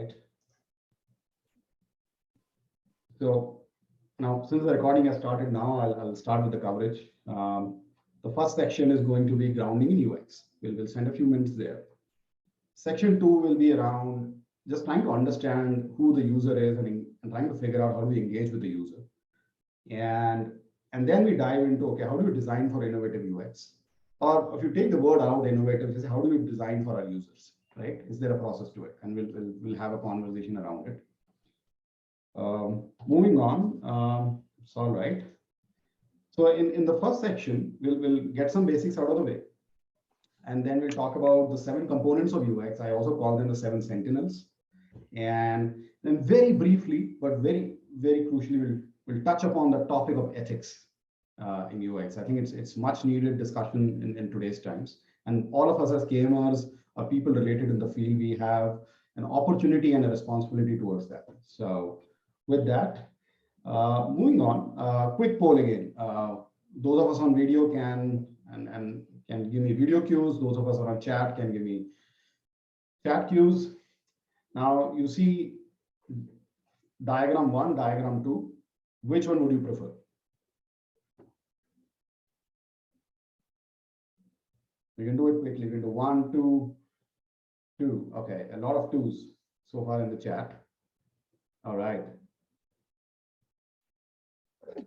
right. So now, since the recording has started now, I'll start with the coverage. The first section is going to be grounding in UX. We'll spend a few minutes there. Section 2 will be around just trying to understand who the user is and trying to figure out how do we engage with the user. And then we dive into, okay, how do we design for innovative UX? Or if you take the word out, innovative, you say, how do we design for our users, right? Is there a process to it? And we'll have a conversation around it. Moving on, it's all right. So in the first section, we'll get some basics out of the way. And then we'll talk about the 7 components of UX. I also call them the 7 sentinels. And then very briefly, but very, very crucially, we'll touch upon the topic of ethics in UX. I think it's much needed discussion in today's times. And all of us as KMRs or people related in the field, we have an opportunity and a responsibility towards that. So with that, moving on, quick poll again. Those of us on video can give me video cues. Those of us on chat can give me chat cues. Now you see diagram 1, diagram 2. Which one would you prefer? We can do it quickly. We can do 1, 2, 2. Okay, a lot of 2s so far in the chat. All right.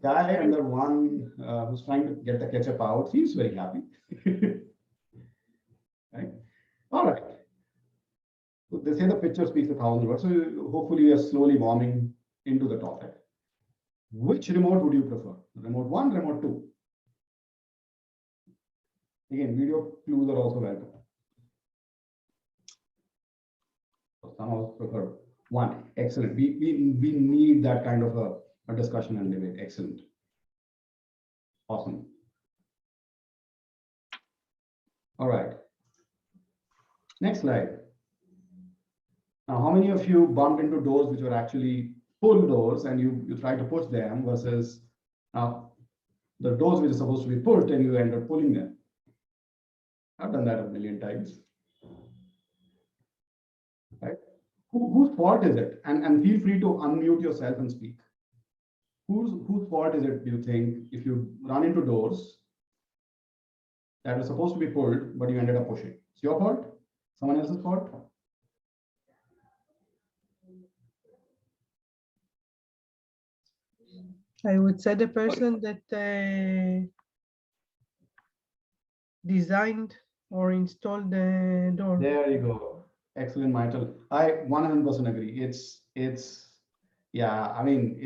Guy under 1 who's trying to get the ketchup out seems very happy. Right? All right. So they say the picture speaks 1,000 words. So hopefully we are slowly warming into the topic. Which remote would you prefer? Remote 1, remote 2? Again, video clues are also welcome. So some of us prefer 1. Excellent. We need that kind of a discussion and debate. Excellent. Awesome. All right. Next slide. Now, how many of you bumped into doors which were actually pull doors and you try to push them versus the doors which are supposed to be pushed and you end up pulling them? I've done that a million times. Right? Whose fault is it? And feel free to unmute yourself and speak. Whose fault is it, do you think, if you run into doors that were supposed to be pulled, but you ended up pushing? It's your fault? Someone else's fault? I would say the person that designed or installed the door. There you go. Excellent, Michael. I 100% agree. It's yeah. I mean,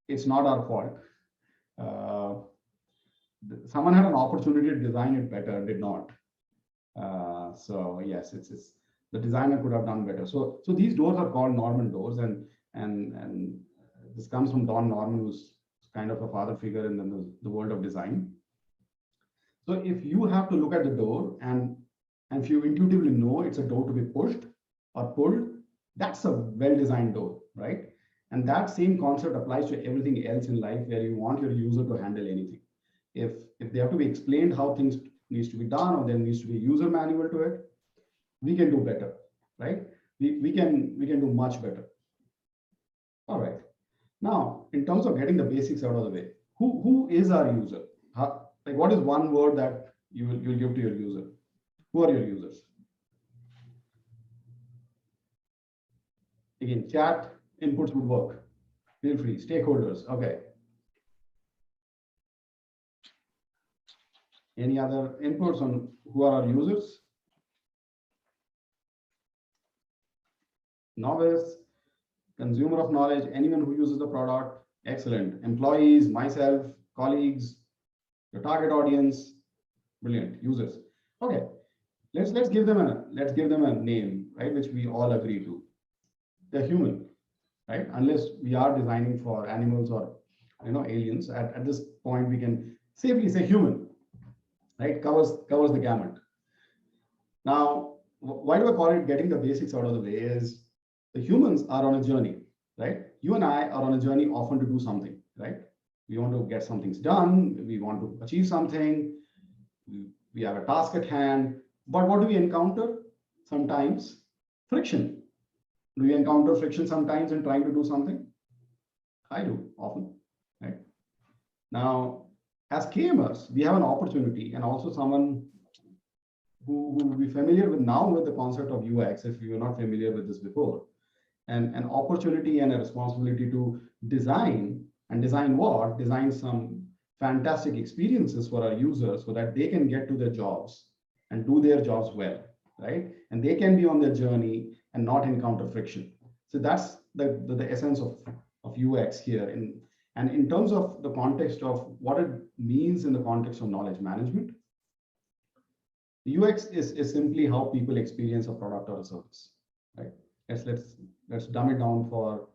it's not our fault. Someone had an opportunity to design it better, did not. So yes, it's the designer could have done better. So these doors are called Norman doors, and this comes from Don Norman, who's kind of a father figure in the world of design. So if you have to look at the door and if you intuitively know it's a door to be pushed or pulled, that's a well-designed door, right? And that same concept applies to everything else in life where you want your user to handle anything. If they have to be explained how things needs to be done, or there needs to be a user manual to it, we can do better, right? We can do much better. All right. Now, in terms of getting the basics out of the way, who is our user? Like, what is one word that you'll give to your user? Who are your users? Again, chat inputs would work. Feel free. Stakeholders. Okay. Any other inputs on who are our users? Novice, consumer of knowledge, anyone who uses the product. Excellent. Employees, myself, colleagues, your target audience. Brilliant. Users. Okay. Let's give them a name, right? Which we all agree to. They're human, right? Unless we are designing for animals or aliens. At this point, we can safely say human, right? Covers the gamut. Now, why do I call it getting the basics out of the way? Is the humans are on a journey, right? You and I are on a journey often to do something, right? We want to get some things done. We want to achieve something. We have a task at hand. But what do we encounter? Sometimes friction, Do you encounter friction sometimes in trying to do something? I do often, right? Now, as KMers, we have an opportunity, and also someone who will be familiar with now with the concept of UX, if you are not familiar with this before, and an opportunity and a responsibility to design, and design what? Design some fantastic experiences for our users so that they can get to their jobs and do their jobs well, right? And they can be on their journey and not encounter friction. So that's the essence of UX here. And in terms of the context of what it means in the context of knowledge management, UX is simply how people experience a product or a service, right? Let's dumb it down for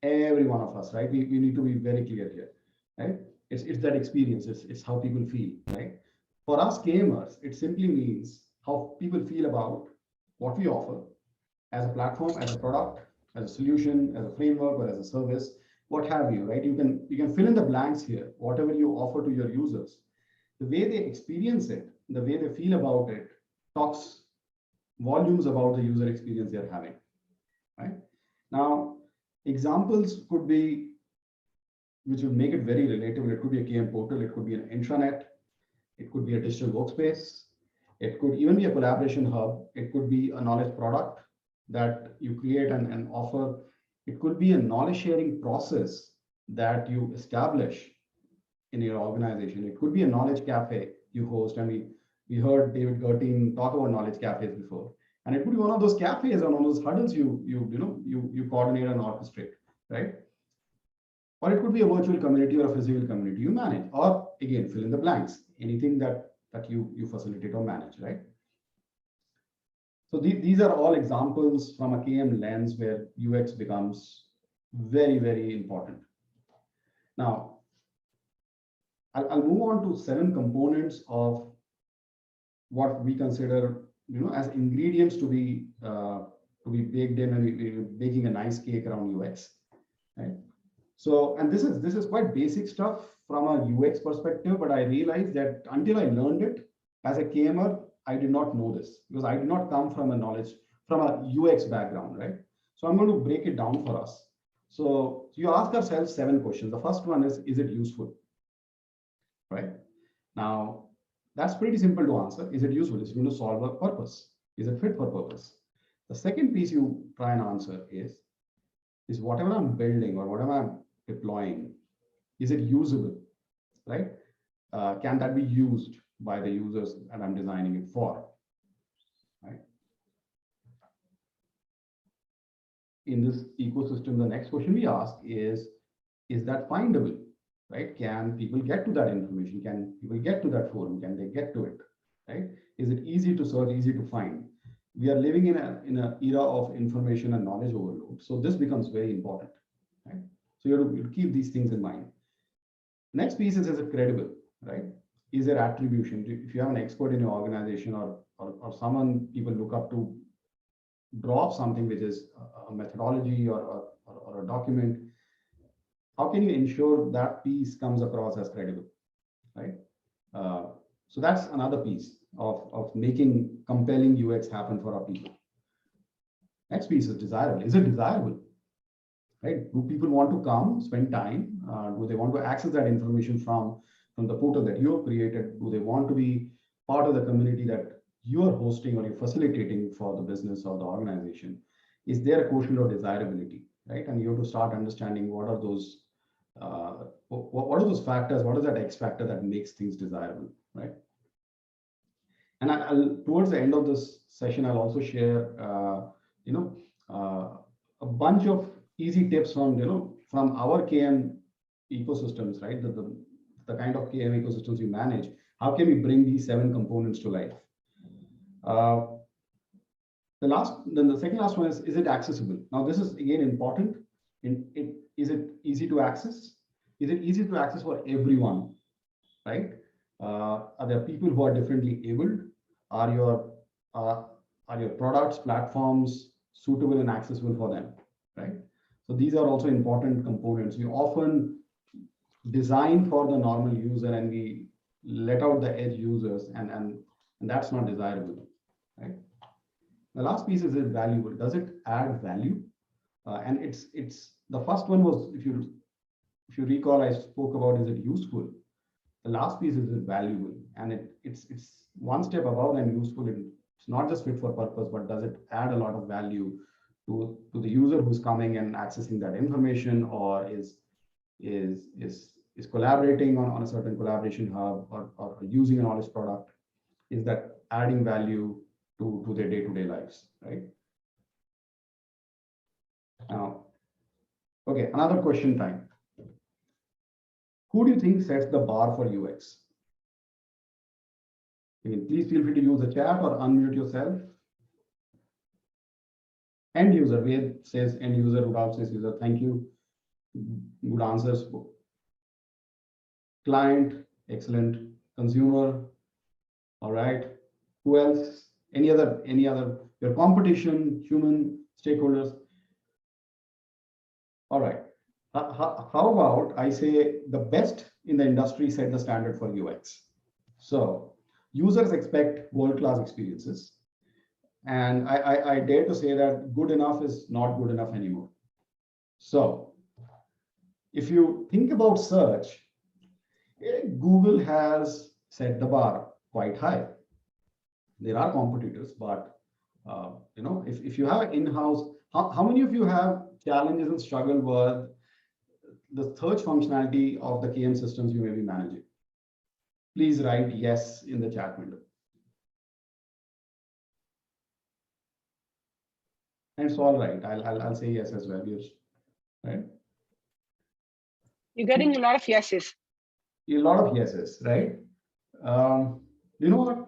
every one of us, right? We need to be very clear here, right? It's that experience, it's how people feel, right? For us gamers, it simply means how people feel about what we offer as a platform, as a product, as a solution, as a framework, or as a service, what have you, right? You can fill in the blanks here, whatever you offer to your users. The way they experience it, the way they feel about it, talks volumes about the user experience they're having, right? Now, examples could be, which would make it very relatable. It could be a KM portal, it could be an intranet, it could be a digital workspace, it could even be a collaboration hub, it could be a knowledge product that you create and offer. It could be a knowledge sharing process that you establish in your organization. It could be a knowledge cafe you host, and we heard David Gertin talk about knowledge cafes before. And it could be one of those cafes or one of those huddles you coordinate and orchestrate, right? Or it could be a virtual community or a physical community you manage, or again, fill in the blanks, anything that you facilitate or manage, right? So these are all examples from a KM lens where UX becomes very, very important. Now, I'll move on to 7 components of what we consider, as ingredients to be baked in, and we're baking a nice cake around UX, right? So, and this is quite basic stuff from a UX perspective, but I realized that until I learned it as a KMer, I did not know this because I did not come from a UX background, right? So I'm going to break it down for us. So you ask ourselves 7 questions. The first one is it useful? Right? Now, that's pretty simple to answer. Is it useful? Is it going to solve a purpose? Is it fit for purpose? The second piece you try and answer is whatever I'm building or whatever I'm deploying, is it usable, right? Can that be used by the users that I'm designing it for, right? In this ecosystem, the next question we ask is that findable, right? Can people get to that information? Can people get to that forum? Can they get to it, right? Is it easy to search, easy to find? We are living in an era of information and knowledge overload. So this becomes very important, right? So you have to keep these things in mind. Next piece is it credible, right? Is there attribution? If you have an expert in your organization or someone people look up to draw up something which is a methodology or a document, how can you ensure that piece comes across as credible, right? So that's another piece of making compelling UX happen for our people. Next piece is desirable. Is it desirable? Right? Do people want to come, spend time? Do they want to access that information from the portal that you have created? Do they want to be part of the community that you are hosting or you're facilitating for the business or the organization? Is there a quotient of desirability, right? And you have to start understanding what are those factors? What is that X factor that makes things desirable, right? And I'll towards the end of this session, I'll also share, a bunch of easy tips from our KM ecosystems, right? The kind of KM ecosystems we manage. How can we bring these 7 components to life? The second last one is it accessible? Now, this is again important. Is it easy to access? Is it easy to access for everyone, right? Are there people who are differently abled? Are your products, platforms suitable and accessible for them, right? So these are also important components. We often design for the normal user and we let out the edge users, and that's not desirable, right? The last piece is it valuable? Does it add value? And it's the first one was, if you recall, I spoke about, is it useful? The last piece is valuable, and it's one step above than useful. It's not just fit for purpose, but does it add a lot of value to the user who's coming and accessing that information, or is collaborating on a certain collaboration hub, or using a knowledge product? Is that adding value to their day-to-day lives, right? Now, okay, another question time. Who do you think sets the bar for UX? Please feel free to use the chat or unmute yourself. End user, Ved says end user, Rudolph says user. Thank you. Good answers. Client, excellent. Consumer, all right. Who else? Any other? Your competition, human, stakeholders. All right. How about I say the best in the industry set the standard for UX? So users expect world-class experiences. And I dare to say that good enough is not good enough anymore. So if you think about search, Google has set the bar quite high. There are competitors, but if you have in-house, how many of you have challenges and struggle with the search functionality of the KM systems you may be managing? Please write yes in the chat window. And it's all right. I'll say yes as well. Yes, right? You're getting a lot of yeses. A lot of yeses, right? You know what?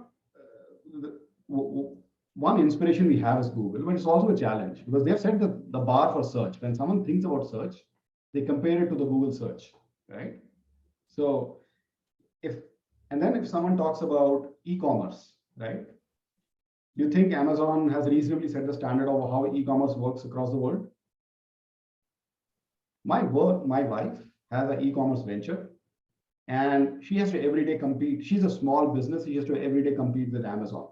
One inspiration we have is Google, but it's also a challenge because they've set the bar for search. When someone thinks about search, they compare it to the Google search, right? So if someone talks about e-commerce, right? You think Amazon has reasonably set the standard of how e-commerce works across the world? My wife has an e-commerce venture, and she has to every day compete. She's a small business. She has to every day compete with Amazon,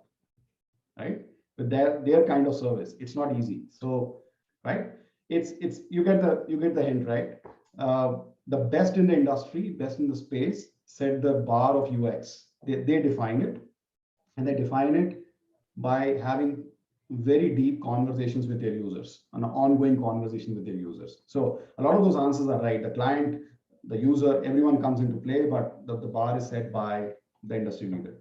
right? With their kind of service. It's not easy. So, right? It's you get the hint, right? The best in the industry, best in the space, set the bar of UX. They define it, and they define it by having very deep conversations with their users, an ongoing conversation with their users. So a lot of those answers are right. The client, the user, everyone comes into play, but the bar is set by the industry leader.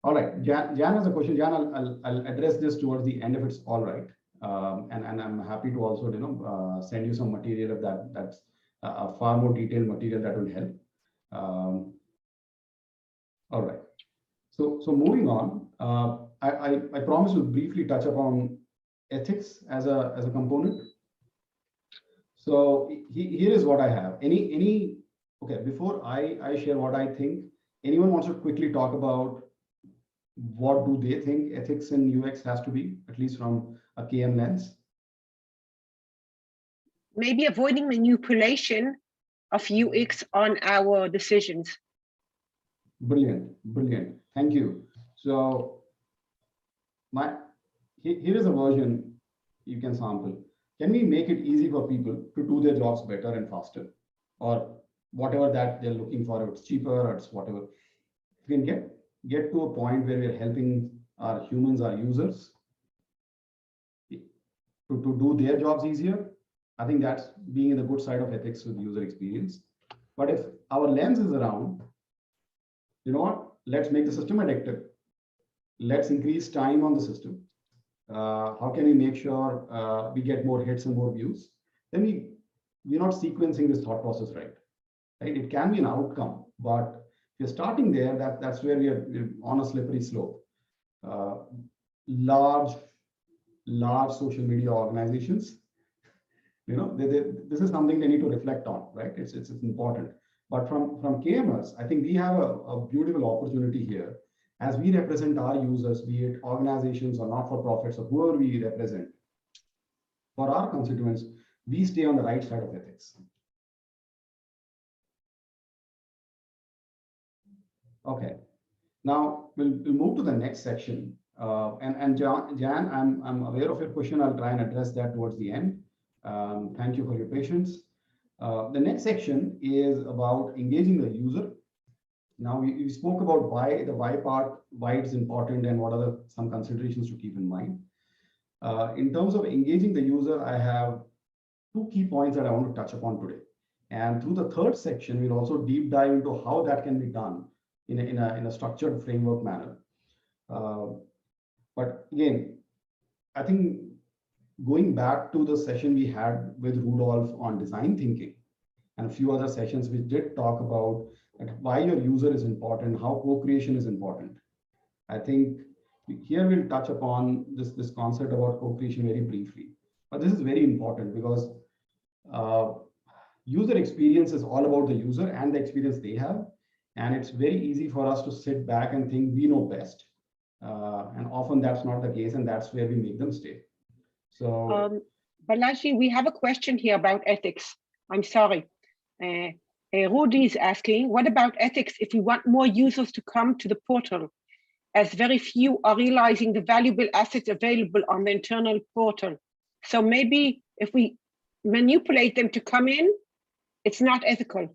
All right, Jan has a question. Jan, I'll address this towards the end if it's all right. And I'm happy to also send you some material if that's a far more detailed material that will help. All right. So moving on, I promise to briefly touch upon ethics as a component. So here is what I have. Okay, before I share what I think, anyone wants to quickly talk about what do they think ethics in UX has to be, at least from a KM lens? Maybe avoiding manipulation of UX on our decisions. Brilliant. Thank you. So here is a version you can sample. Can we make it easy for people to do their jobs better and faster, or whatever that they're looking for? If it's cheaper or it's whatever. We can get to a point where we're helping our humans, our users, to do their jobs easier. I think that's being in the good side of ethics with user experience. But if our lens is around, you know what? Let's make the system addictive. Let's increase time on the system. How can we make sure we get more hits and more views? Then we're not sequencing this thought process right. It can be an outcome, but if you're starting there, that's where we're on a slippery slope. Large social media organizations, this is something they need to reflect on, right? It's important. But from KMers, I think we have a beautiful opportunity here as we represent our users, be it organizations or not-for-profits or whoever we represent. For our constituents, we stay on the right side of ethics. Okay. Now we'll move to the next section. And Jan, I'm aware of your question. I'll try and address that towards the end. Thank you for your patience. The next section is about engaging the user. Now we spoke about why the why part, why it's important, and what are some considerations to keep in mind. In terms of engaging the user, I have two key points that I want to touch upon today. And through the third section, we'll also deep dive into how that can be done in a structured framework manner. But again, I think going back to the session we had with Rudolph on design thinking and a few other sessions, we did talk about why your user is important, how co-creation is important. I think here we'll touch upon this concept about co-creation very briefly. But this is very important because user experience is all about the user and the experience they have. And it's very easy for us to sit back and think we know best. And often that's not the case, and that's where we make them stay. So, Balaji, we have a question here about ethics. I'm sorry. Rudy is asking, what about ethics if we want more users to come to the portal, as very few are realizing the valuable assets available on the internal portal? So maybe if we manipulate them to come in, it's not ethical.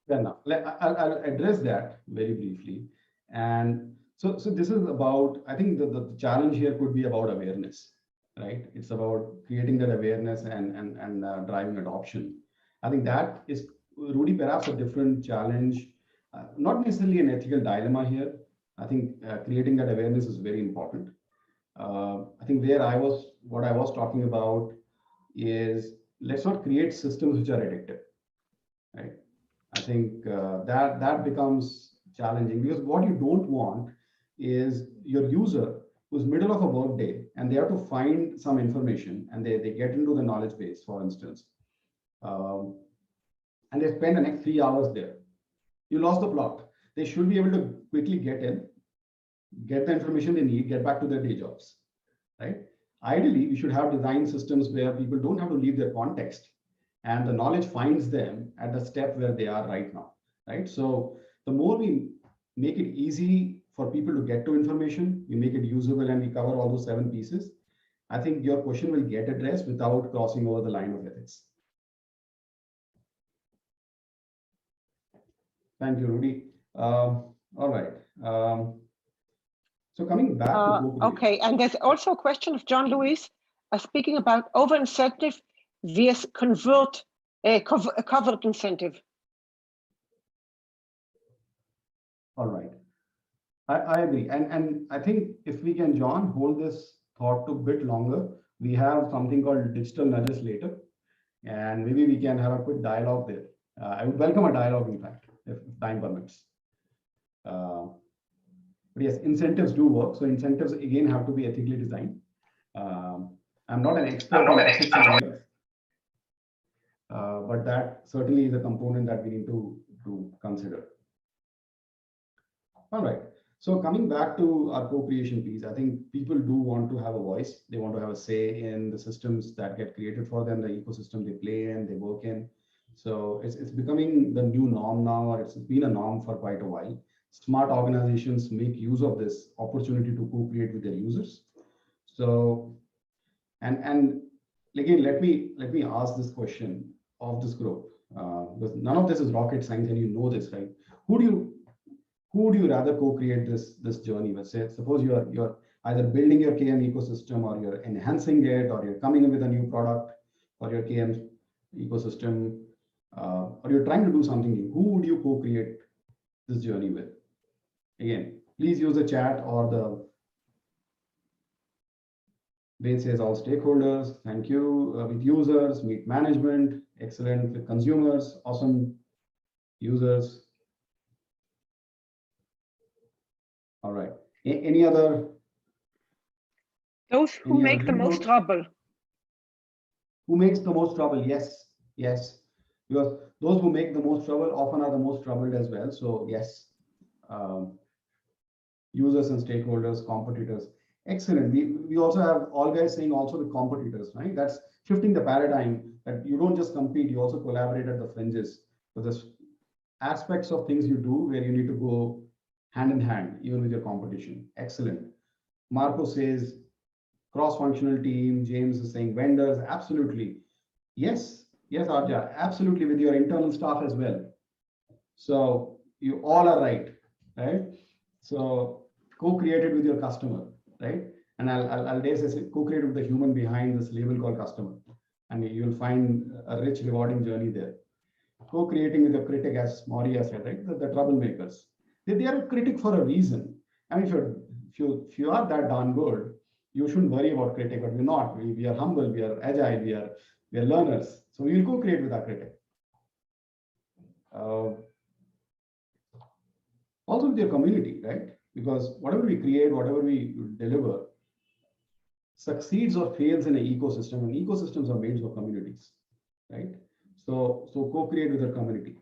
fair enough. I'll address that very briefly. And so this is about, I think the challenge here could be about awareness, right? It's about creating that awareness and driving adoption. I think that is, Rudy, perhaps a different challenge, not necessarily an ethical dilemma here. I think creating that awareness is very important. I think what I was talking about is, let's not create systems which are addictive, right? I think that becomes challenging, because what you don't want is your user who's middle of a work day and they have to find some information and they get into the knowledge base, for instance, and they spend the next 3 hours there. You lost the plot. They should be able to quickly get in, get the information they need, get back to their day jobs, right? Ideally, we should have design systems where people don't have to leave their context and the knowledge finds them at the step where they are right now, right? So the more we make it easy for people to get to information, we make it usable, and we cover all those 7 pieces, I think your question will get addressed without crossing over the line of ethics. Thank you, Rudy. All right. So coming back to okay, and there's also a question of John Lewis speaking about over incentive vs covert incentive. All right. I agree. And I think if we can, John, hold this thought to a bit longer, we have something called digital nudges later, and maybe we can have a quick dialogue there. I would welcome a dialogue, in fact, if time permits. But yes, incentives do work. So incentives, again, have to be ethically designed. I'm not an expert on ethics, but that certainly is a component that we need to consider. All right. So coming back to our co-creation piece, I think people do want to have a voice. They want to have a say in the systems that get created for them, the ecosystem they play in, they work in. So it's becoming the new norm now, or it's been a norm for quite a while. Smart organizations make use of this opportunity to co-create with their users. So, and again, let me ask this question of this group, because none of this is rocket science, and you know this, right? Who do you rather co-create this journey with? Say, suppose you're either building your KM ecosystem, or you're enhancing it, or you're coming in with a new product for your KM ecosystem, or you're trying to do something new. Who would you co-create this journey with? Again, please use the chat or the Wayne says all stakeholders. Thank you. With users, meet management. Excellent. With consumers, awesome. Users. All right. Any other? Those who make the most trouble. Who makes the most trouble? Yes. Yes. Because those who make the most trouble often are the most troubled as well. So yes. Users and stakeholders, competitors. Excellent. We also have all guys saying also the competitors, right? That's shifting the paradigm, that you don't just compete, you also collaborate at the fringes. So this, aspects of things you do where you need to go hand in hand, even with your competition. Excellent. Marco says cross-functional team. James is saying vendors. Absolutely. Yes, yes, Arja, absolutely, with your internal staff as well. So you all are right, right? So co-created with your customer, right? And I'll dare say co-created with the human behind this label called customer, and you'll find a rich, rewarding journey there. Co-creating with the critic, as Maria said, right? The troublemakers. They are a critic for a reason. I mean, if you are that darn good, you shouldn't worry about critic, but we're not. We are humble, we are agile, we are learners. So we will co-create with our critic. Also with your community, right? Because whatever we create, whatever we deliver, succeeds or fails in an ecosystem, and ecosystems are made of communities, right? So co-create with your community.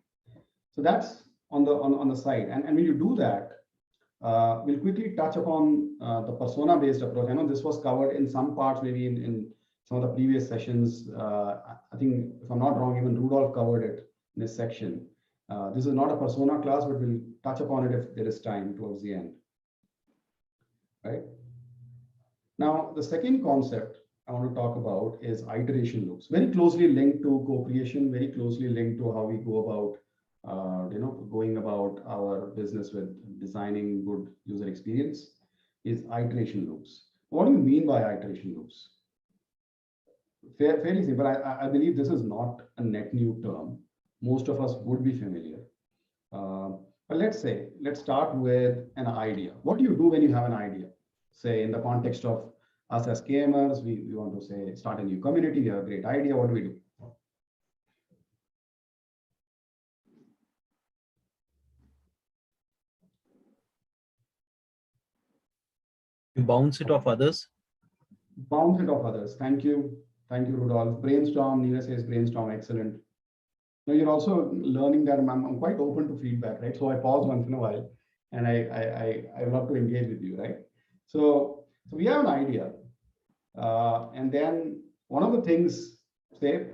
So that's on the side. And when you do that, we'll quickly touch upon the persona-based approach. I know this was covered in some parts, maybe in some of the previous sessions. I think, if I'm not wrong, even Rudolph covered it in this section. This is not a persona class, but we'll touch upon it if there is time towards the end. Right? Now, the second concept I want to talk about is iteration loops. Very closely linked to co-creation, very closely linked to how we go about going about our business with designing good user experience, is iteration loops. What do you mean by iteration loops? Fairly simple. I believe this is not a net new term. Most of us would be familiar. But let's start with an idea. What do you do when you have an idea? Say, in the context of us as KMers, we want to say, start a new community, we have a great idea. What do we do? You bounce it off others. Bounce it off others. Thank you. Thank you, Rudolph. Brainstorm. Neera says brainstorm. Excellent. Now you're also learning that I'm quite open to feedback, right? So I pause once in a while, and I love to engage with you, right? So we have an idea, and then one of the things, say,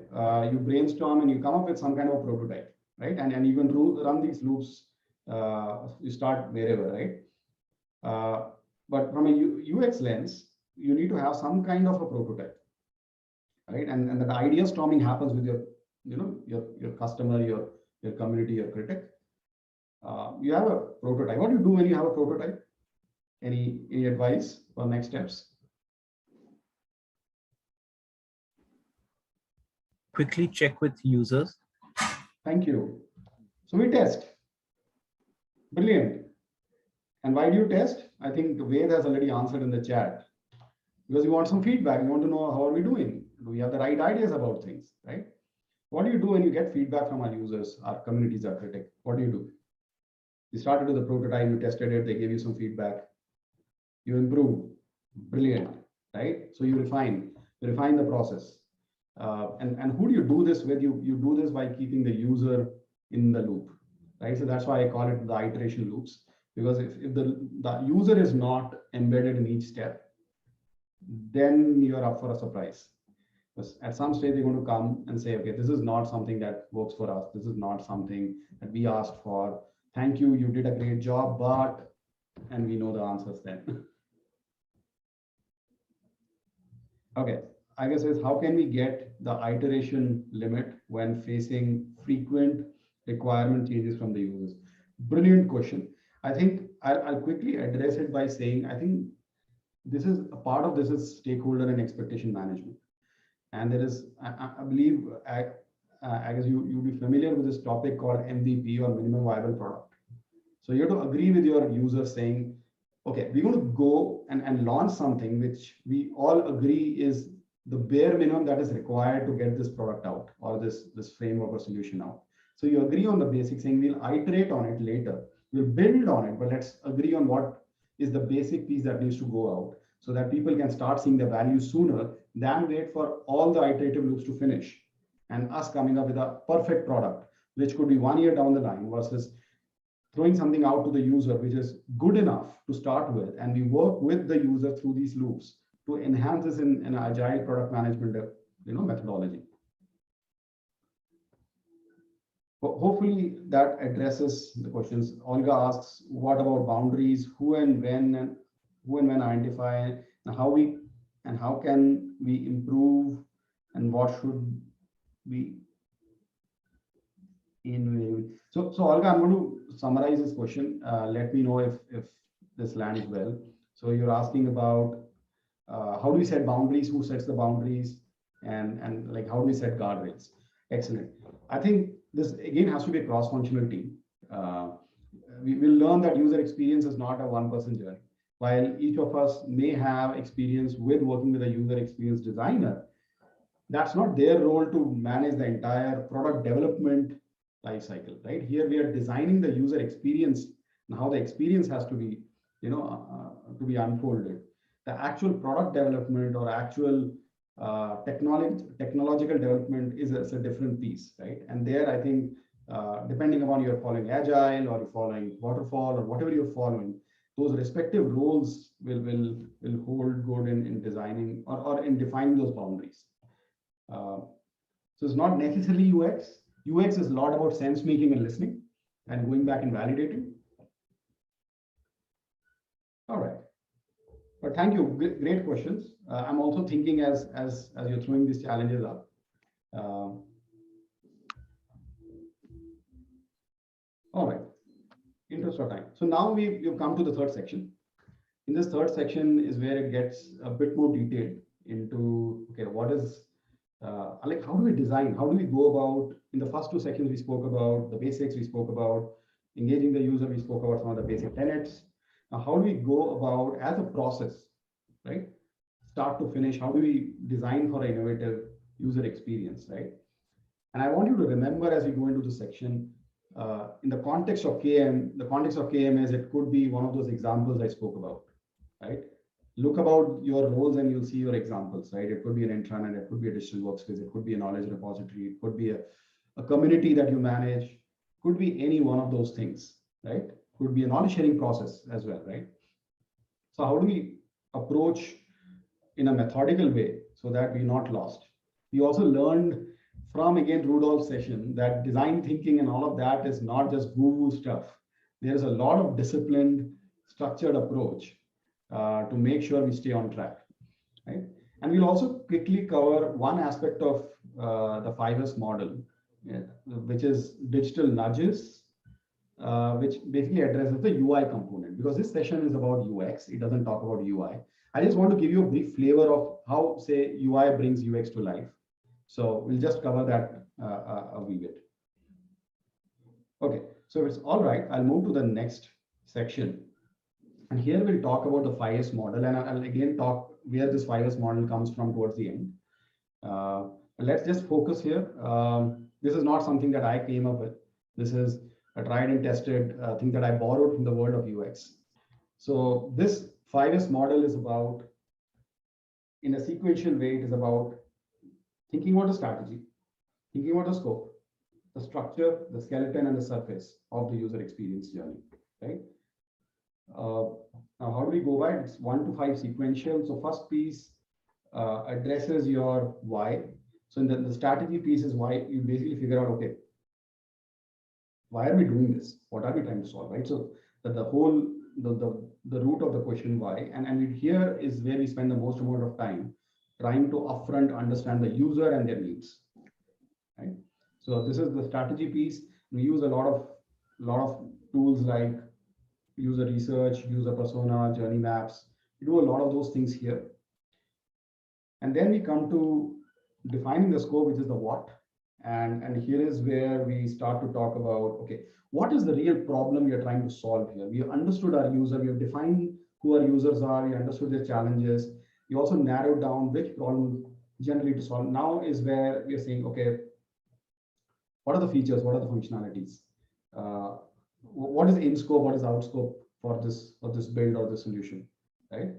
you brainstorm and you come up with some kind of a prototype, right? And you can run these loops. You start wherever, right? But from a UX lens, you need to have some kind of a prototype, right? And the idea storming happens with your customer, your community, your critic. You have a prototype. What do you do when you have a prototype? Any advice for next steps? Quickly check with users. Thank you. So we test. Brilliant. And why do you test? I think Ved has already answered in the chat. Because you want some feedback. You want to know, how are we doing? Do we have the right ideas about things, right? What do you do when you get feedback from our users, our communities, our critic? What do you do? You started with a prototype, you tested it, they gave you some feedback. You improve. Brilliant, right? So you refine the process. And who do you do this with? You do this by keeping the user in the loop, right? So that's why I call it the iteration loops. Because if the user is not embedded in each step, then you're up for a surprise. Because at some stage, they're going to come and say, okay, this is not something that works for us. This is not something that we asked for. Thank you, you did a great job, but, and we know the answers then. Okay, I guess is, how can we get the iteration limit when facing frequent requirement changes from the users? Brilliant question. I think I'll quickly address it by saying, I think this is a part of this is stakeholder and expectation management. And there is, I believe, I guess you'll be familiar with this topic called MVP, or minimum viable product. So you have to agree with your user saying, okay, we're going to go and launch something which we all agree is the bare minimum that is required to get this product out, or this framework or solution out. So you agree on the basics, saying we'll iterate on it later. We'll build on it, but let's agree on what is the basic piece that needs to go out, so that people can start seeing the value sooner than wait for all the iterative loops to finish and us coming up with a perfect product, which could be 1 year down the line, versus throwing something out to the user which is good enough to start with, and we work with the user through these loops to enhance this in an agile product management methodology. Hopefully that addresses the questions. Olga asks, what about boundaries? Who and when identify, and how can we improve, and what should we in? So Olga, I'm going to summarize this question. Let me know if this lands well. So you're asking about how do we set boundaries, who sets the boundaries, and like how do we set guardrails? Excellent. I think this again has to be a cross-functional team. We will learn that user experience is not a one-person journey. While each of us may have experience with working with a user experience designer, that's not their role to manage the entire product development life cycle, right? Here we are designing the user experience and how the experience has to be, to be unfolded. The actual product development or actual technological development is a different piece, right? And there, I think, depending upon you're following agile or you're following waterfall or whatever you're following, those respective roles will hold good in designing or in defining those boundaries. So it's not necessarily UX. UX is a lot about sense making and listening and going back and validating. All right. But thank you. Great questions. I'm also thinking as you're throwing these challenges up. All right. Interest of time. So now we've come to the third section. In this third section is where it gets a bit more detailed into, okay, what is like, how do we design? How do we go about? In the first two sections, we spoke about the basics. We spoke about engaging the user. We spoke about some of the basic tenets. Now, how do we go about as a process, right? Start to finish, how do we design for an innovative user experience, right? And I want you to remember as we go into this section, in the context of KM, the context of KM is it could be one of those examples I spoke about, right? Look about your roles and you'll see your examples, right? It could be an intranet, it could be a digital workspace, it could be a knowledge repository, it could be a community that you manage, could be any one of those things, right? Could be a knowledge sharing process as well, right? So how do we approach in a methodical way so that we're not lost? We also learned from, again, Rudolph's session that design thinking and all of that is not just woo-woo stuff. There's a lot of disciplined, structured approach to make sure we stay on track, right? And we'll also quickly cover one aspect of the 5S model, which is digital nudges, which basically addresses the UI component, because this session is about UX. It doesn't talk about UI. I just want to give you a brief flavor of how, say, UI brings UX to life. So we'll just cover that a wee bit. Okay, so if it's all right, I'll move to the next section. And here we'll talk about the 5S model, and I'll again talk where this 5S model comes from towards the end. Let's just focus here. This is not something that I came up with. This is a tried and tested thing that I borrowed from the world of UX. So this 5S model is about, in a sequential way, it is about thinking about the strategy, thinking about the scope, the structure, the skeleton, and the surface of the user experience journey, right? Now, how do we go by it? It's 1 to 5 sequential. So first piece addresses your why. So in the strategy piece is why you basically figure out, okay, why are we doing this? What are we trying to solve, right? So that the whole, the root of the question why, and here is where we spend the most amount of time trying to upfront understand the user and their needs, right? So this is the strategy piece. We use a lot of tools like user research, user persona, journey maps. We do a lot of those things here. And then we come to defining the scope, which is the what. And here is where we start to talk about, okay, what is the real problem we are trying to solve here? We have understood our user, we have defined who our users are, we understood their challenges. We also narrowed down which problem generally to solve. Now is where we are saying, okay, what are the features? What are the functionalities? What is in scope? What is out scope for this build or this solution, right?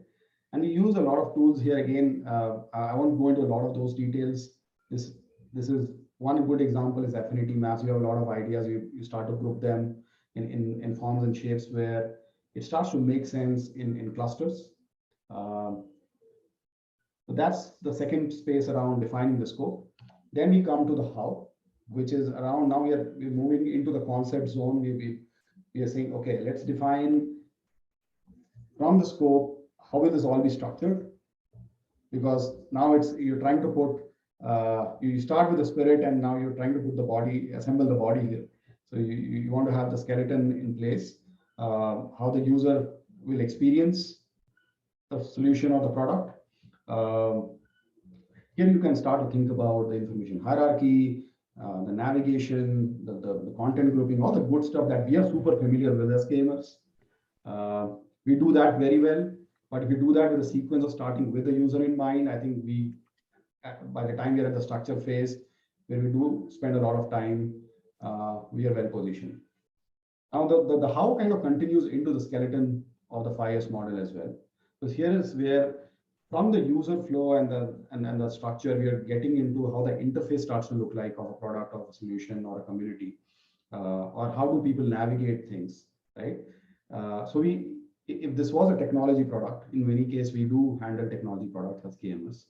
And we use a lot of tools here. Again, I won't go into a lot of those details. This is one good example is affinity maps. You have a lot of ideas. You start to group them in forms and shapes where it starts to make sense in clusters. So that's the second space around defining the scope. Then we come to the how. which is around now we're moving into the concept zone. We are saying, okay, let's define from the scope, how will this all be structured? Because now you're trying to put, you start with the spirit and now you're trying to put the body, assemble the body here. So you want to have the skeleton in place, how the user will experience the solution or the product. Here you can start to think about the information hierarchy, the navigation, the content grouping, all the good stuff that we are super familiar with as gamers. We do that very well, but if we do that with a sequence of starting with the user in mind, I think by the time we are at the structure phase, where we do spend a lot of time, we are well positioned. Now, the how kind of continues into the skeleton of the 5S model as well. Because here is where, from the user flow and the structure, we are getting into how the interface starts to look like of a product, of a solution, or a community, or how do people navigate things, right? So if this was a technology product, in many cases, we do handle technology products as KMS.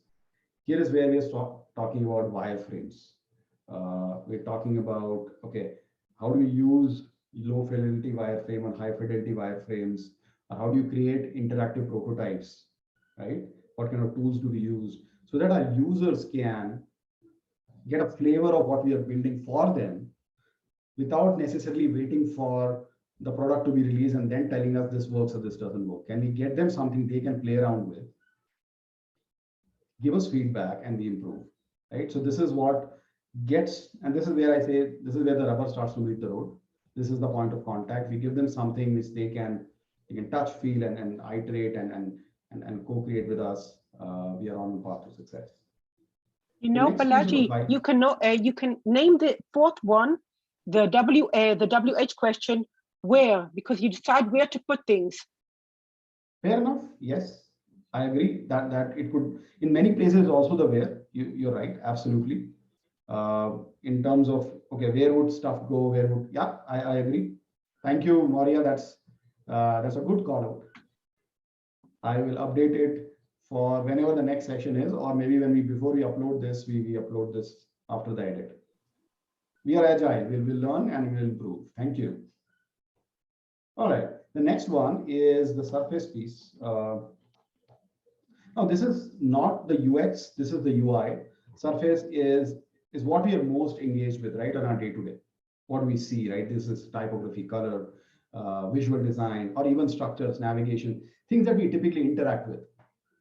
Here is where we are talking about wireframes. We're talking about, okay, how do we use low fidelity wireframe and high fidelity wireframes? How do you create interactive prototypes, right? What kind of tools do we use so that our users can get a flavor of what we are building for them without necessarily waiting for the product to be released and then telling us this works or this doesn't work? Can we get them something they can play around with, give us feedback, and we improve, right? So this is what gets, and this is where I say, this is where the rubber starts to meet the road. This is the point of contact. We give them something which they can touch, feel, and iterate and co-create with us. We are on the path to success. You know, Balaji, you can name the fourth one, the WH question, where, because you decide where to put things. Fair enough. Yes, I agree that it could, in many places, also the where. You're right, absolutely. In terms of, okay, where would stuff go? Where would, yeah, I agree. Thank you, Maria. That's a good call out. I will update it for whenever the next session is, or maybe before we upload this, we upload this after the edit. We are agile. We will learn and we will improve. Thank you. All right. The next one is the surface piece. Now, this is not the UX. This is the UI. Surface is what we are most engaged with, right, on our day-to-day. What we see, right? This is typography, color, visual design, or even structures, navigation, things that we typically interact with,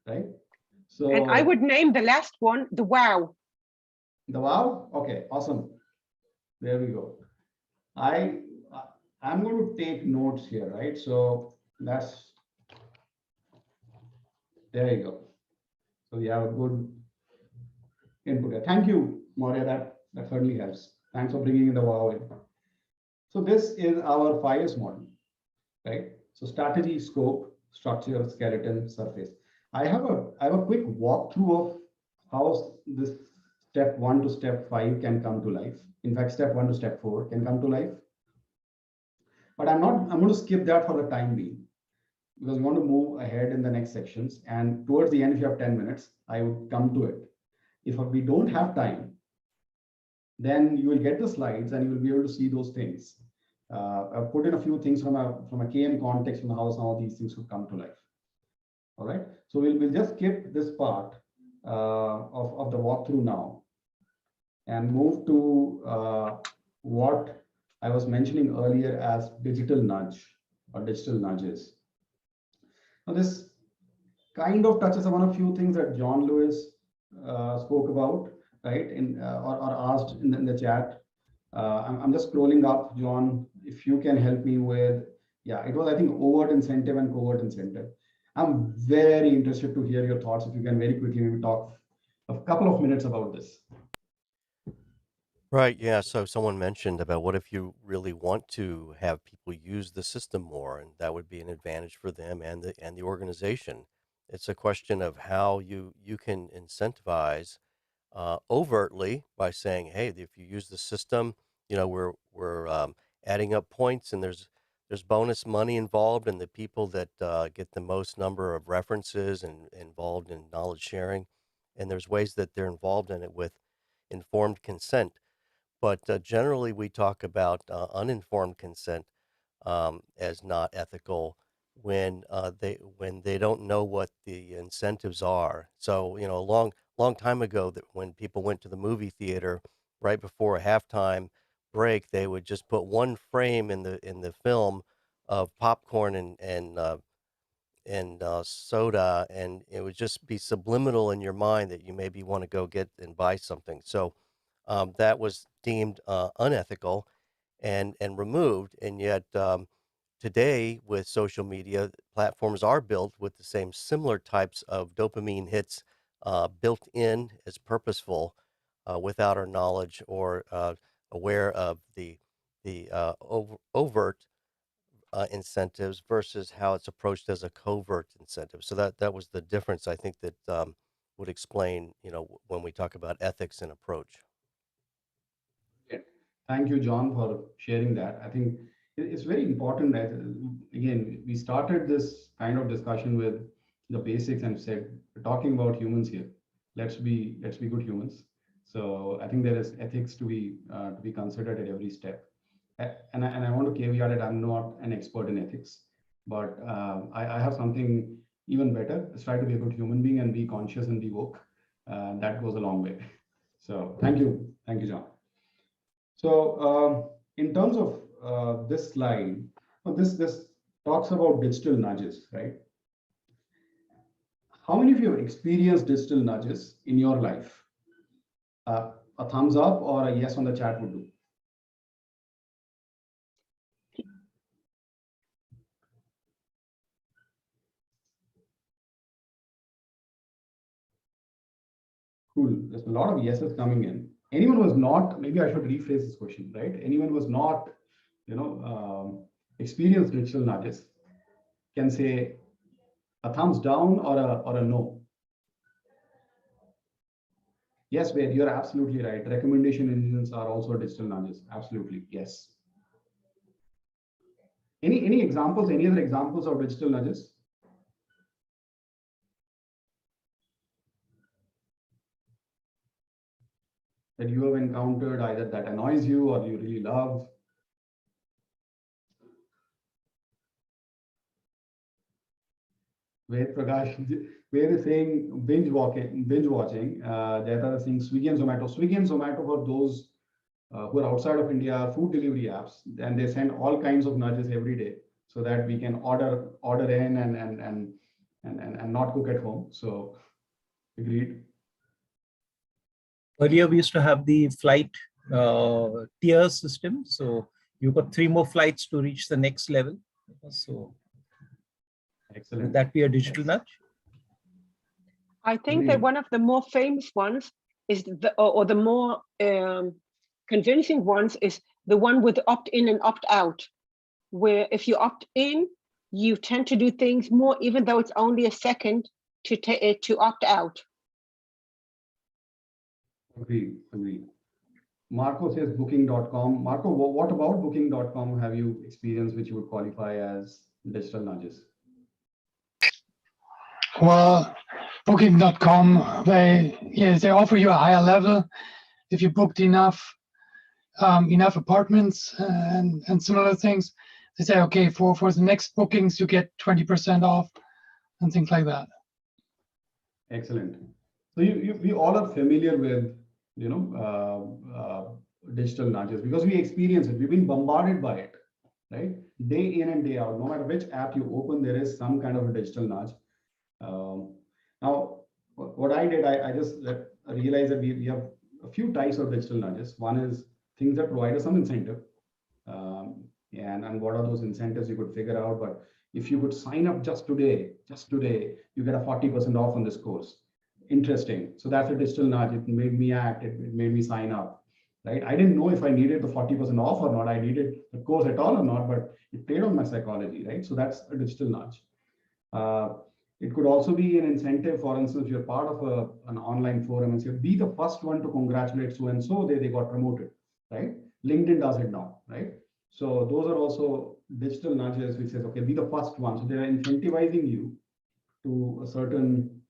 right? So, and I would name the last one the wow. The wow? Okay, awesome. There we go. I'm going to take notes here, right? So there you go. So we have a good input here. Thank you, Maria. That certainly helps. Thanks for bringing in the wow in. So this is our 5S model, right? So strategy, scope, structure, skeleton, surface. I have a quick walkthrough of how this step 1 to step 5 can come to life. In fact, step 1 to step 4 can come to life. But I'm going to skip that for the time being, because we want to move ahead in the next sections. And towards the end, if you have 10 minutes, I would come to it. If we don't have time, then you will get the slides and you will be able to see those things. I've put in a few things from a KM context from how some of these things would come to life. All right. So we'll just skip this part of the walkthrough now and move to what I was mentioning earlier as digital nudge or digital nudges. Now, this kind of touches upon a few things that John Lewis spoke about, right? Or asked in the chat. I'm just scrolling up, John. If you can help me with, yeah, it was, I think, overt incentive and covert incentive. I'm very interested to hear your thoughts. If you can very quickly maybe talk a couple of minutes about this. Right. Yeah. So someone mentioned about what if you really want to have people use the system more, and that would be an advantage for them and the organization. It's a question of how you can incentivize overtly by saying, hey, if you use the system, we're adding up points, and there's bonus money involved, and the people that get the most number of references and involved in knowledge sharing, and there's ways that they're involved in it with informed consent. but generally we talk about uninformed consent as not ethical when they don't know what the incentives are. So you know, a long time ago, that when people went to the movie theater right before a halftime break, they would just put one frame in the film of popcorn and soda, and it would just be subliminal in your mind that you maybe want to go get and buy something. So that was deemed unethical and removed. And yet today, with social media, platforms are built with the same similar types of dopamine hits built in as purposeful, without our knowledge or aware of the overt incentives versus how it's approached as a covert incentive. So that was the difference, I think, that would explain, you know, when we talk about ethics and approach. Yeah. Thank you, John, for sharing that. I think it's very important that, again, we started this kind of discussion with the basics and said, we're talking about humans here. Let's be good humans. So I think there is ethics to be considered at every step. And I want to caveat it. I'm not an expert in ethics, but I have something even better. Let's try to be a good human being and be conscious and be woke. That goes a long way. So thank you, John. So in terms of this slide, this talks about digital nudges, right? How many of you have experienced digital nudges in your life? A thumbs up or a yes on the chat would do. Cool. There's a lot of yeses coming in. Anyone was not, maybe I should rephrase this question, right? Anyone was not, experienced digital nudges can say a thumbs down or a no. Yes, Ved, you're absolutely right. Recommendation engines are also digital nudges. Absolutely, yes. Any examples? Any other examples of digital nudges? That you have encountered, either that annoys you or you really love? Ved Prakash, Ved is saying binge watching. Jayata is saying Swiggy and Zomato. Swiggy and Zomato, for those who are outside of India, food delivery apps, and they send all kinds of nudges every day so that we can order in and not cook at home. So agreed. Earlier, we used to have the flight tier system. So you got 3 more flights to reach the next level. So Excellent. would that be a digital nudge? I think that one of the more famous ones is the more convincing ones is the one with opt-in and opt-out, where if you opt in, you tend to do things more, even though it's only a second to opt out. Agree. Marco says booking.com. Marco, what about booking.com have you experienced which you would qualify as digital nudges? Well, booking.com, they offer you a higher level if you booked enough apartments and similar things. They say, okay, for the next bookings, you get 20% off and things like that. Excellent. So we all are familiar with, digital nudges because we experience it. We've been bombarded by it, right? Day in and day out. No matter which app you open, there is some kind of a digital nudge. Now, what I did, I just realized that we have a few types of digital nudges. One is things that provide us some incentive. And what are those incentives, you could figure out. But if you could sign up just today, you get a 40% off on this course. Interesting. So that's a digital nudge. It made me act. It made me sign up, right? I didn't know if I needed the 40% off or not. I needed the course at all or not, but it played on my psychology, right? So that's a digital nudge. It could also be an incentive. For instance, if you're part of an online forum and say, be the first one to congratulate so-and-so, they got promoted, right? LinkedIn does it now, right? So those are also digital nudges, which says, okay, be the first one. So they're incentivizing you to a certain,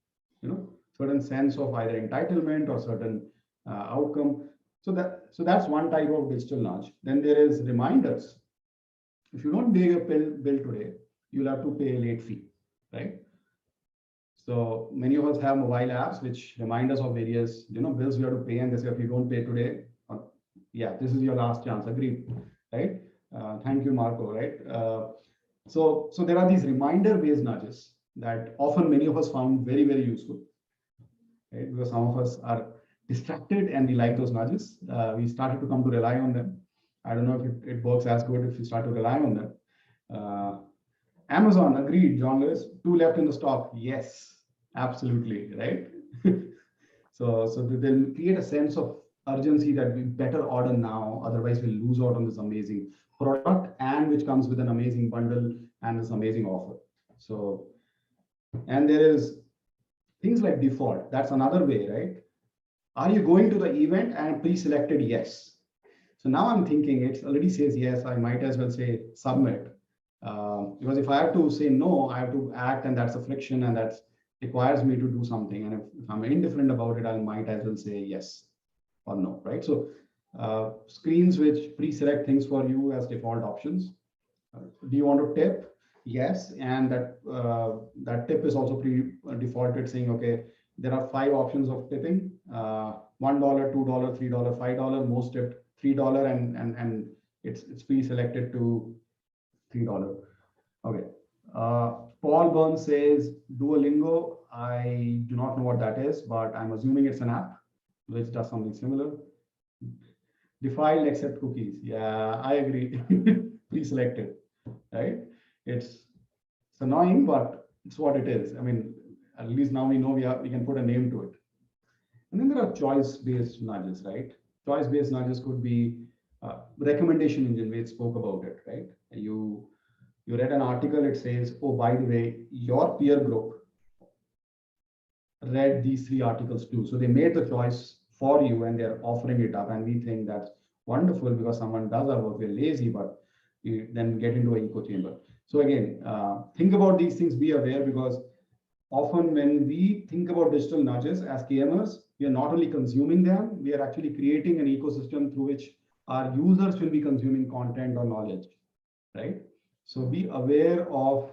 certain sense of either entitlement or certain outcome. So that's one type of digital nudge. Then there is reminders. If you don't pay your bill today, you'll have to pay a late fee, right? So many of us have mobile apps which remind us of various, bills we have to pay, and they say if you don't pay today, yeah, this is your last chance. Agreed, right? Thank you, Marco. Right? So there are these reminder-based nudges that often many of us found very, very useful, right? Because some of us are distracted and we like those nudges. We started to come to rely on them. I don't know if it works as good if you start to rely on them. Amazon, agreed, John Lewis. 2 left in the stock. Yes, absolutely, right? So they'll create a sense of urgency that we better order now, otherwise we'll lose out on this amazing product, and which comes with an amazing bundle and this amazing offer. So, and there is things like default. That's another way, right? Are you going to the event and pre-selected yes? So now I'm thinking it already says yes, I might as well say submit. Because if I have to say no, I have to act, and that's a friction, and that requires me to do something. And if I'm indifferent about it, I might as well say yes or no, right? So screens which pre-select things for you as default options. Do you want to tip? Yes, and that tip is also pre-defaulted, saying, okay, there are 5 options of tipping: $1, $2, $3, $5. Most tipped $3, and it's pre-selected to $3. Okay. Paul Burns says Duolingo. I do not know what that is, but I'm assuming it's an app which does something similar. Defiled except cookies. Yeah, I agree. Pre-selected, right? It's annoying, but it's what it is. I mean, at least now we know we can put a name to it. And then there are choice-based nudges, right? Choice-based nudges could be recommendation engine. We spoke about it, right? You read an article, it says, oh, by the way, your peer group read these 3 articles too. So they made the choice for you and they're offering it up. And we think that's wonderful because someone does our work. We're lazy, but you then get into an echo chamber. So again, think about these things, be aware, because often when we think about digital nudges as KMers, we are not only consuming them, we are actually creating an ecosystem through which our users will be consuming content or knowledge, right? So be aware of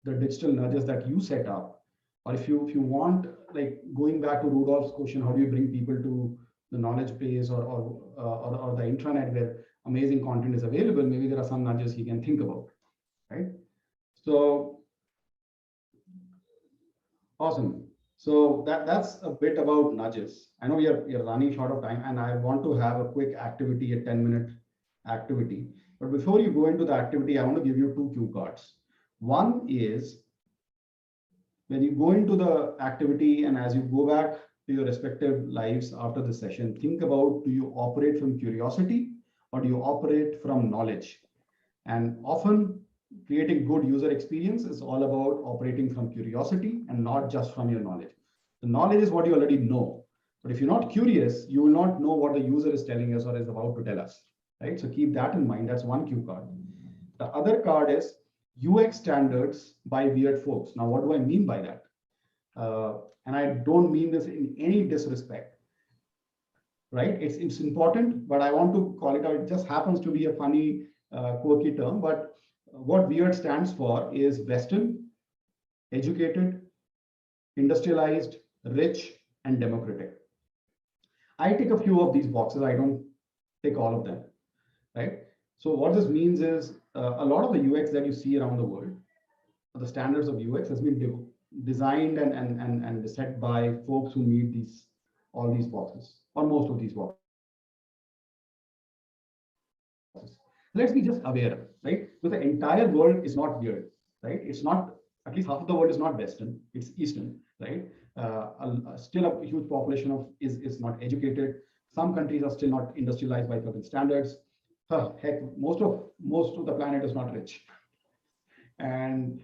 the digital nudges that you set up. Or if you want, like going back to Rudolph's question, how do you bring people to the knowledge base or the intranet where amazing content is available? Maybe there are some nudges you can think about, right? So awesome. So that's a bit about nudges. I know you're running short of time, and I want to have a quick activity, a 10-minute activity. But before you go into the activity, I want to give you 2 cue cards. One is when you go into the activity and as you go back to your respective lives after the session, think about, do you operate from curiosity or do you operate from knowledge? And often creating good user experience is all about operating from curiosity and not just from your knowledge. The knowledge is what you already know. But if you're not curious, you will not know what the user is telling us or is about to tell us. Right? So keep that in mind. That's one cue card. The other card is UX standards by weird folks. Now, what do I mean by that? And I don't mean this in any disrespect, right? It's important, but I want to call it out. It just happens to be a funny, quirky term. But what weird stands for is Western, educated, industrialized, rich, and democratic. I tick a few of these boxes. I don't tick all of them. Right? So what this means is a lot of the UX that you see around the world, the standards of UX has been designed and set by folks who meet all these boxes, or most of these boxes. Let's be just aware, right? Because the entire world is not weird, right? It's not, at least half of the world is not Western, it's Eastern, right? Still a huge population is not educated. Some countries are still not industrialized by certain standards. Heck, most of the planet is not rich, and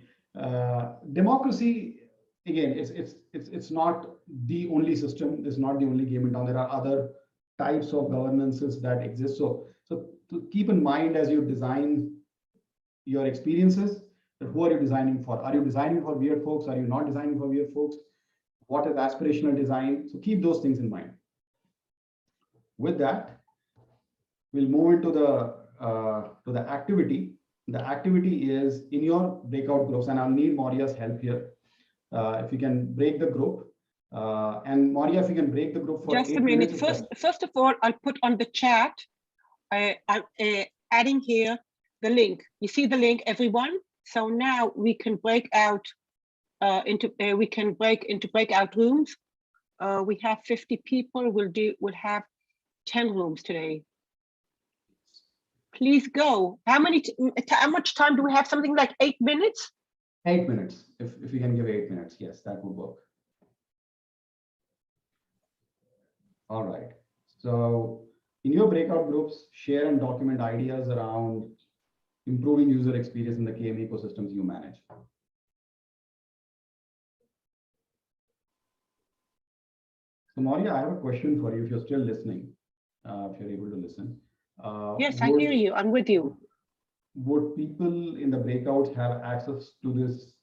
democracy, again, it's not the only system. It's not the only game in town. There are other types of governances that exist. So to keep in mind as you design your experiences, that who are you designing for? Are you designing for weird folks? Are you not designing for weird folks? What is aspirational design? So keep those things in mind. With that, we'll move into the activity. The activity is in your breakout groups, and I'll need Maria's help here. If you can break the group, and Maria, if you can break the group for Just 8 a minute. minutes. First of all, I'll put on the chat. I'm adding here the link. You see the link, everyone? So now we can break out into breakout rooms. We have 50 people. We'll have 10 rooms today. Please go. How much time do we have? Something like 8 minutes? 8 minutes. If you can give 8 minutes, yes, that would work. All right. So in your breakout groups, share and document ideas around improving user experience in the KM ecosystems you manage. So Maria, I have a question for you if you're still listening, if you're able to listen. Yes, I hear you. I'm with you. Would people in the breakouts have access to this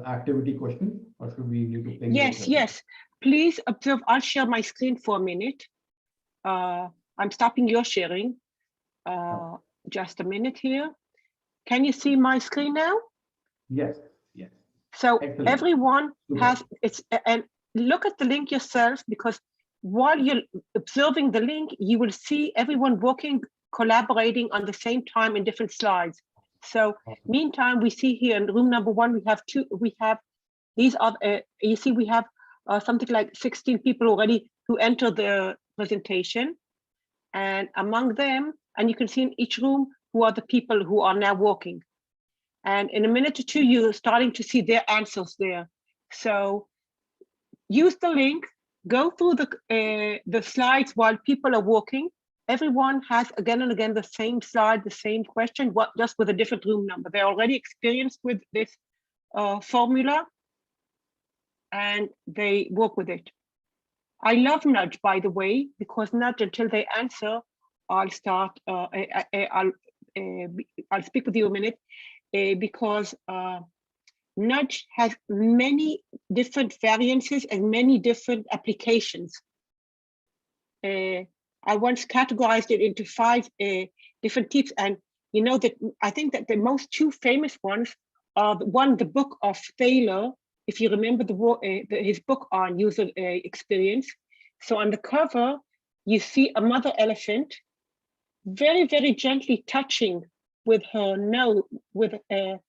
activity question, or should we need to ping? Yes. Please observe. I'll share my screen for a minute. I'm stopping your sharing. Just a minute here. Can you see my screen now? Yes. So excellent. Everyone Super. has and look at the link yourself, because while you're observing the link, you will see everyone working, collaborating on the same time in different slides. So meantime, we see here in room number 1, we have these are you see we have something like 16 people already who enter the presentation, and among them, and you can see in each room who are the people who are now working. And in a minute or two, you're starting to see their answers there. So use the link, go through the slides while people are working. Everyone has again and again the same slide, the same question, just with a different room number. They're already experienced with this formula, and they work with it. I love Nudge, by the way, because Nudge, until they answer, I'll start. I'll speak with you a minute, because Nudge has many different variances and many different applications. I once categorized it into 5 different types, and you know that I think that the most 2 famous ones are the book of Thaler, if you remember his book on user experience. So on the cover, you see a mother elephant very, very gently touching with her nose, with the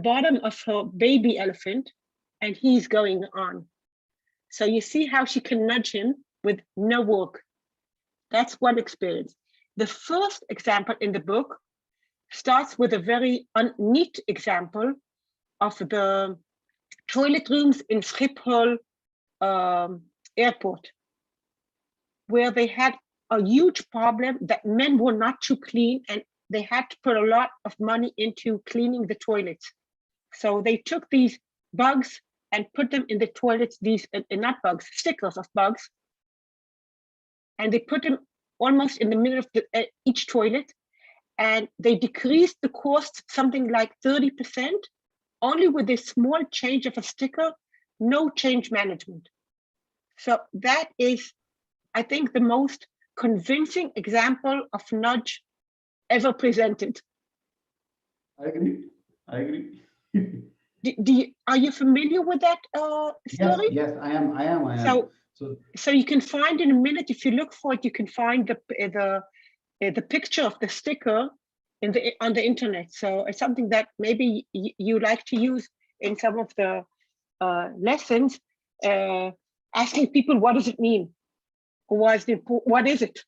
bottom of her baby elephant, and he's going on. So you see how she can nudge him with no work. That's one experience. The first example in the book starts with a very neat example of the toilet rooms in Schiphol airport, where they had a huge problem that men were not too clean, and they had to put a lot of money into cleaning the toilets. So they took these bugs and put them in the toilets, these not bugs, stickers of bugs, and they put them almost in the middle of each toilet, and they decreased the cost something like 30%, only with a small change of a sticker, no change management. So that is, I think, the most convincing example of Nudge ever presented. I agree. Are you familiar with that story? Yes, I am. So you can find in a minute, if you look for it, you can find the picture of the sticker on the internet. So it's something that maybe you like to use in some of the lessons, asking people, what does it mean? What is it?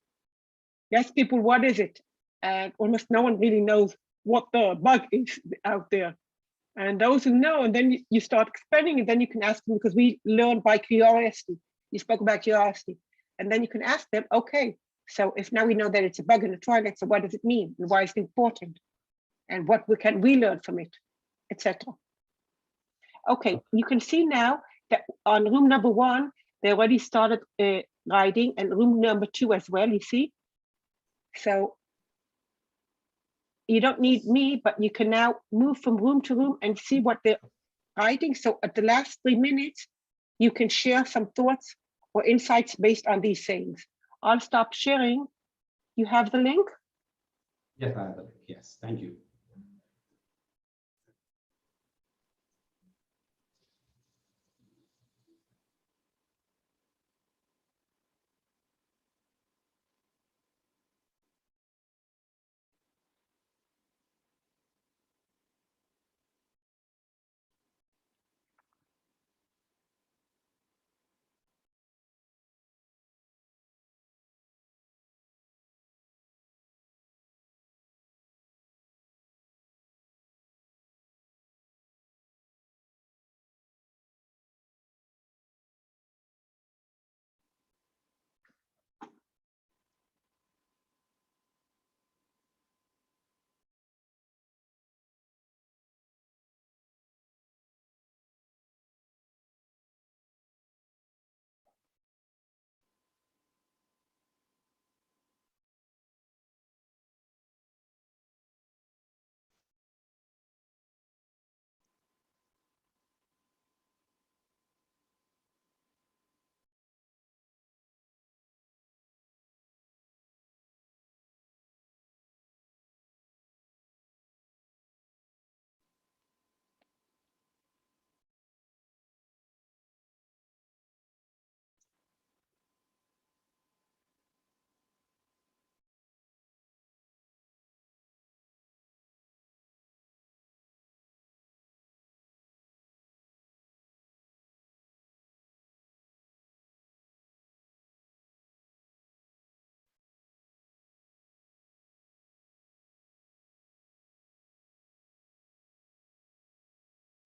Yes, people, what is it? And almost no one really knows what the bug is out there. And those who know, and then you start explaining, and then you can ask them, because we learn by curiosity. You spoke about curiosity. And then you can ask them, okay, so if now we know that it's a bug in the toilet, so what does it mean? And why is it important? And what can we learn from it, etc. Okay, you can see now that on room number 1, they already started writing, and room number 2 as well, you see. So you don't need me, but you can now move from room to room and see what they're writing. So at the last 3 minutes, you can share some thoughts or insights based on these things. I'll stop sharing, You have the link? Yes, I have the link. Yes, thank you.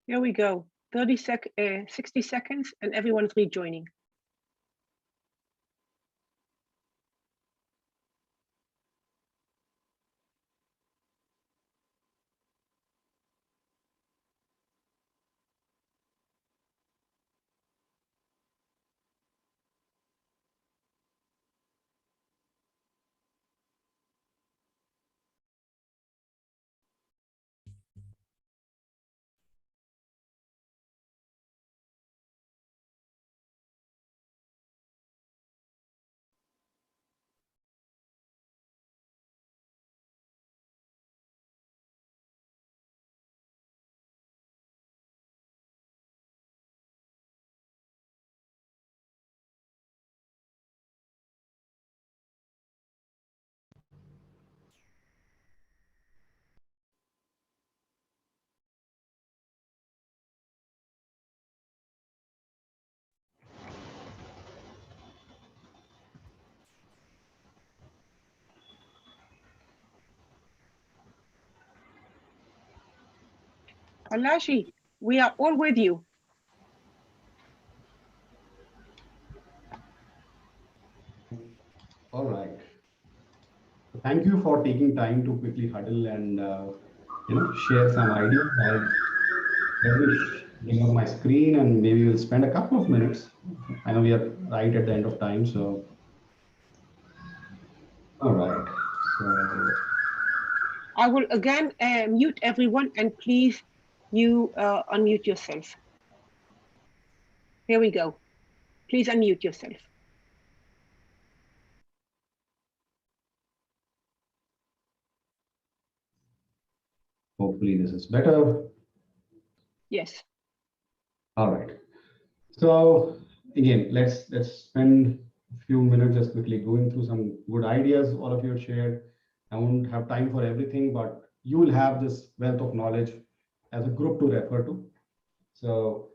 Here we go. 60 seconds and everyone's rejoining. Alashi, we are all with you. All right. Thank you for taking time to quickly huddle and share some ideas. Let me bring up my screen and maybe we'll spend a couple of minutes. I know we are right at the end of time, so all right. So I will again mute everyone and please you unmute yourself. Here we go. Please unmute yourself. hopefully this is better. Yes. All right. So again, let's spend a few minutes just quickly going through some good ideas all of you have shared. I won't have time for everything, but you will have this wealth of knowledge as a group to refer to. So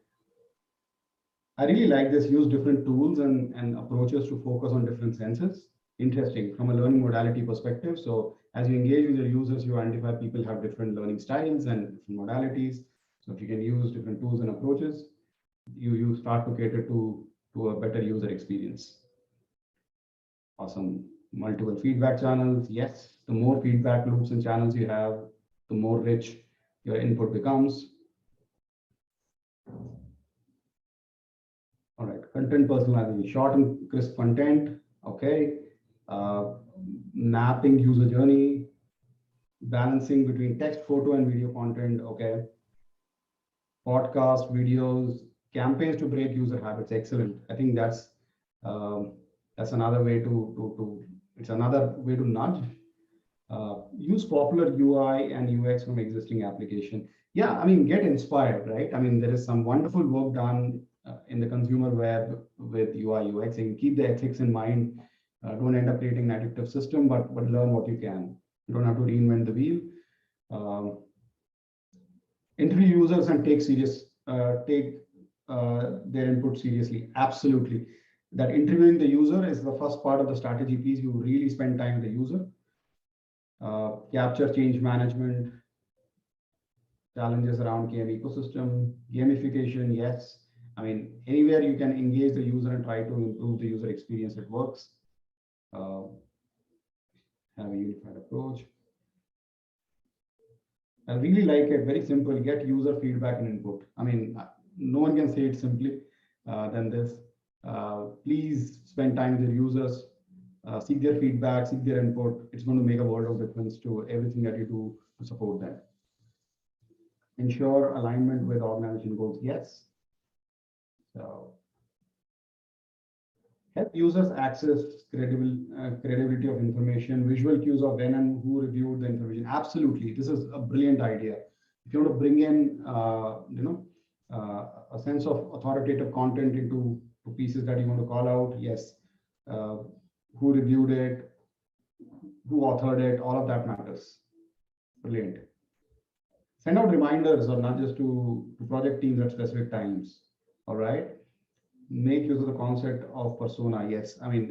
I really like this, use different tools and approaches to focus on different senses. Interesting from a learning modality perspective. So as you engage with your users, you identify people have different learning styles and different modalities. So if you can use different tools and approaches, you start to cater to a better user experience. Awesome. Multiple feedback channels. Yes, the more feedback loops and channels you have, the more rich your input becomes. All right, content personalization, short and crisp content. Okay. Mapping user journey, balancing between text, photo, and video content. Okay. Podcast, videos, campaigns to break user habits. Excellent. I think that's another way to it's another way to nudge. Use popular UI and UX from existing application. Yeah, I mean, get inspired, right? I mean, there is some wonderful work done in the consumer web with UI, UX, and keep the ethics in mind. Don't end up creating an addictive system, but learn what you can. You don't have to reinvent the wheel. Interview users and take their input seriously. Absolutely. That interviewing the user is the first part of the strategy piece. You really spend time with the user. Capture change management, challenges around KM ecosystem, gamification, yes. I mean, anywhere you can engage the user and try to improve the user experience, it works. Have a unified approach. I really like it, very simple, get user feedback and input. I mean, no one can say it simply than this. Please spend time with your users, seek their feedback, seek their input. It's going to make a world of difference to everything that you do to support them. Ensure alignment with organization goals, yes. So, help users access credibility of information, visual cues of when and who reviewed the information. Absolutely, this is a brilliant idea. If you want to bring in, a sense of authoritative content into pieces that you want to call out, yes. Who reviewed it, who authored it, all of that matters. Brilliant. Send out reminders or nudges to project teams at specific times. All right. Make use of the concept of persona. Yes, I mean,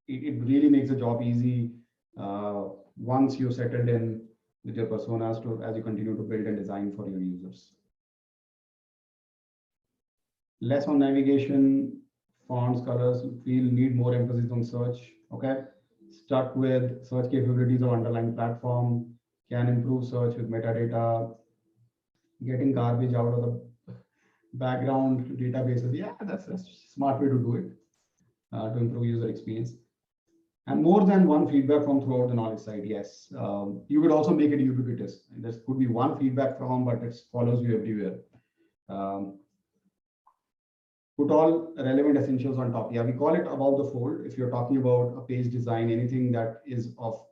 it really makes the job easy once you settled in with your personas as you continue to build and design for your users. Less on navigation, fonts, colors, need more emphasis on search. Okay, stuck with search capabilities of underlying platform, can improve search with metadata, getting garbage out of the background databases. Yeah, that's a smart way to do it to improve user experience. And more than one feedback from throughout the knowledge side. Yes, you could also make it ubiquitous. There could be one feedback from, but it follows you everywhere. Put all relevant essentials on top. Yeah, we call it above the fold. If you're talking about a page design, anything that is of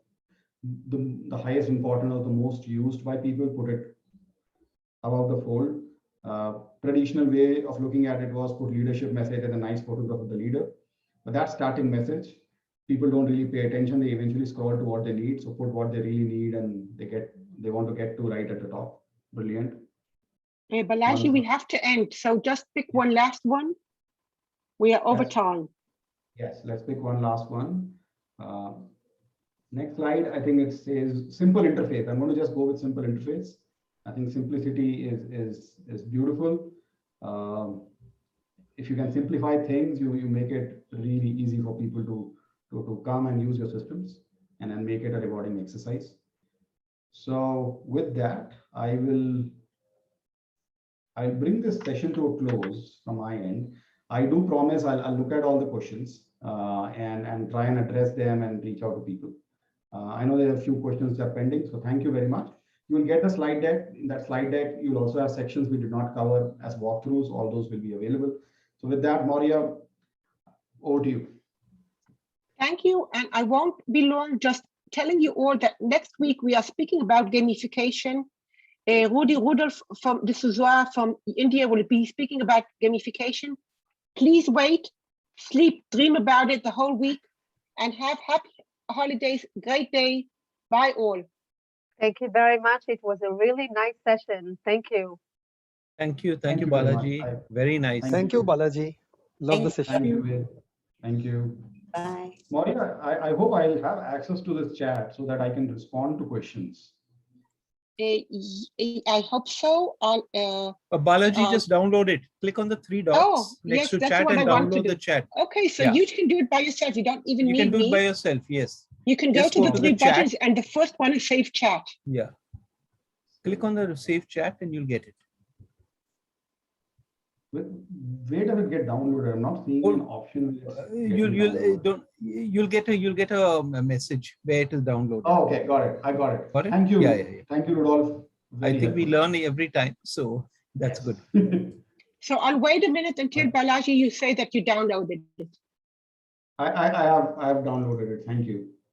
the highest importance or the most used by people, put it above the fold. Traditional way of looking at it was put leadership message and a nice photograph of the leader, but that starting message, people don't really pay attention. They eventually scroll to what they need. So put what they really need and they want to get to right at the top. Brilliant. Balaji, we have to end. So just pick one last one. We are over time. Yes, let's pick one last one. Next slide, I think it says simple interface. I'm going to just go with simple interface. I think simplicity is beautiful. If you can simplify things, you make it really easy for people to come and use your systems and then make it a rewarding exercise. So with that, I'll bring this session to a close from my end. I do promise I'll look at all the questions and try and address them and reach out to people. I know there are a few questions that are pending, so thank you very much. You will get the slide deck. In that slide deck, you'll also have sections we did not cover as walkthroughs. All those will be available. So with that, Maurya, over to you. Thank you. And I won't be long, just telling you all that next week we are speaking about gamification. Rudy Rudolph from D'Souza from India will be speaking about gamification. Please wait, sleep, dream about it the whole week, and have happy holidays. Great day. Bye all. Thank you very much. It was a really nice session. Thank you. Thank you, Thank you Balaji. Very nice. Thank you, Balaji. Love the session. Thank you. Thank you. Bye. Maurya, I hope I'll have access to this chat so that I can respond to questions. I hope so. Balaji, just download it. Click on the three dots next to chat and download the chat. Okay, so you can do it by yourself. You don't even need me. You can do it by yourself, yes. You can go to the three buttons and the first one is save chat. Yeah. Click on the save chat and you'll get it. Where does it get downloaded? I'm not seeing an option. You'll get a message where it is downloaded. Oh, okay, got it. I got it. Got it? Thank you. Yeah. Thank you, Rudolph. I think we learn every time, so that's good. So I'll wait a minute until Balaji, you say that you downloaded it. I have downloaded it. Thank you.